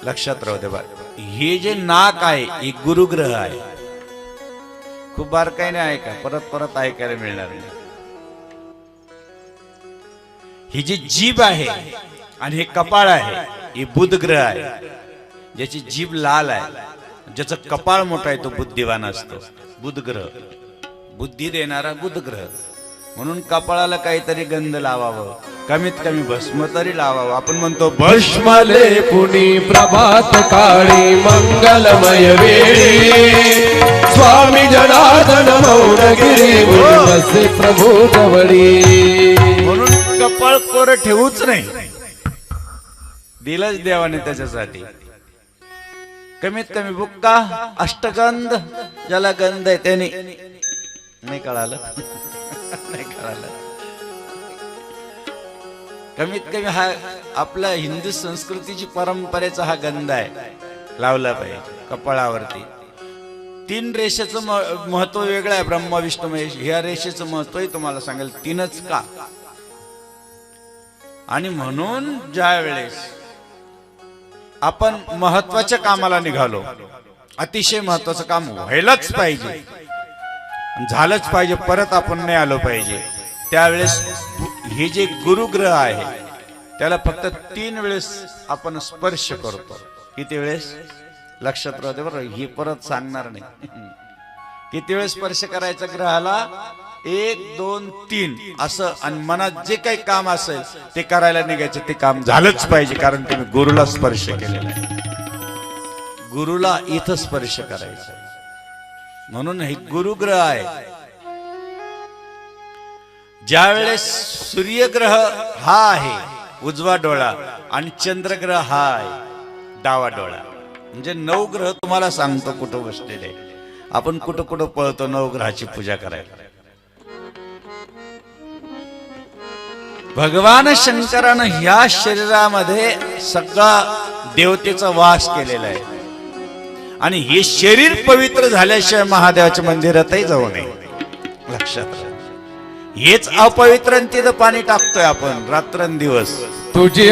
लक्षात राहू दे बा, हे जे नाक आहे हे गुरुग्रह आहे. खूप बारकाईने ऐका, परत परत ऐकायला मिळणार नाही. ही जी जीभ आहे आणि हे कपाळ आहे हे बुध ग्रह आहे. ज्याची जीभ लाल आहे, ज्याचं कपाळ मोठं आहे तो बुद्धिवान असतो. बुध ग्रह, बुद्धी देणारा बुध ग्रह. म्हणून कपाळाला काहीतरी गंध लावावं, कमीत कमी भस्म तरी लावावं. आपण म्हणतो भस्मले पुनी प्रभात काळी मंगलमय वेळी स्वामी जनार्दन मौनगिरी बसे प्रभू जवळी. म्हणून कपाळ कोरं ठेवूच नाही, दिलंच देवाने त्याच्यासाठी. कमीत कमी बुक्का अष्टगंध, ज्याला गंध आहे त्याने. नाही कळालं? नाही कळालं? कमीत कमी हा आपला हिंदू संस्कृतीची परंपरेचा हा गंध आहे, लावला पाहिजे कपाळावरती. 3 रेषेचं महत्व वेगळं आहे. ब्रह्मा विष्णू महेश ह्या रेषेचं महत्वही तुम्हाला सांगेल. 3च का? आणि म्हणून ज्या वेळेस आपण महत्वाच्या कामाला निघालो, अतिशय महत्वाचं काम व्हायलाच पाहिजे, झालंच पाहिजे, परत आपण नाही आलो पाहिजे, त्यावेळेस हे जे गुरुग्रह आहे त्याला फक्त 3 वेळेस आपण स्पर्श करतो. किती वेळेस? लक्षात राहू दे बरं, हे परत सांगणार नाही. किती वेळेस स्पर्श करायचा ग्रहाला? 1 2 3 असं. आणि मनात जे काही काम असेल ते करायला निघायचं, ते काम झालंच पाहिजे, कारण तुम्ही गुरुला स्पर्श केलेला आहे. गुरुला इथं स्पर्श करायचा. म्हणून हे गुरुग्रह आहे. ज्या वेळेस सूर्यग्रह हा आहे उजवा डोळा आणि चंद्रग्रह हा आहे डावा डोळा, म्हणजे 9 ग्रह तुम्हाला सांगतो कुठं बसलेले. आपण कुठं कुठं पळतो 9 ग्रहाची पूजा करायला. भगवान शंकरानं ह्या शरीरामध्ये सगळा देवतेचा वास केलेला आहे. आणि हे शरीर पवित्र झाल्याशिवाय महादेवाच्या मंदिरातही जाऊ नये. लक्षात राहा. हेच अपवित्र तिथं पाणी टाकतोय आपण रात्रंदिवस. तुझी